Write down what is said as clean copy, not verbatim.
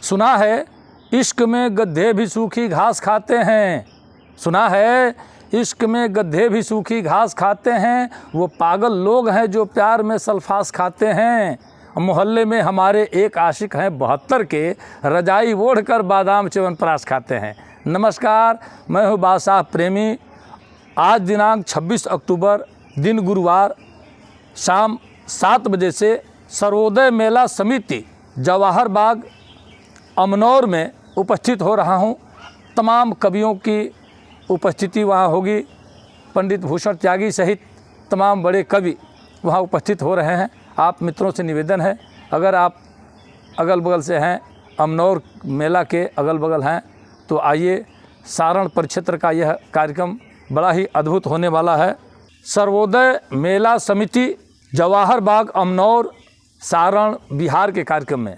सुना है इश्क में गधे भी सूखी घास खाते हैं, सुना है इश्क में गधे भी सूखी घास खाते हैं, वो पागल लोग हैं जो प्यार में सल्फास खाते हैं। मोहल्ले में हमारे एक आशिक हैं 72 के, रजाई ओढ़ कर बादाम च्यवनप्राश खाते हैं। नमस्कार, मैं हूँ बादशाह प्रेमी। आज दिनांक 26 अक्टूबर दिन गुरुवार शाम 7 बजे से सर्वोदय मेला समिति जवाहर बाग अमनौर में उपस्थित हो रहा हूँ। तमाम कवियों की उपस्थिति वहाँ होगी। पंडित भूषण त्यागी सहित तमाम बड़े कवि वहाँ उपस्थित हो रहे हैं। आप मित्रों से निवेदन है, अगर आप अगल बगल से हैं, अमनौर मेला के अगल बगल हैं, तो आइए। सारण परिक्षेत्र का यह कार्यक्रम बड़ा ही अद्भुत होने वाला है। सर्वोदय मेला समिति जवाहर बाग अमनौर सारण बिहार के कार्यक्रम में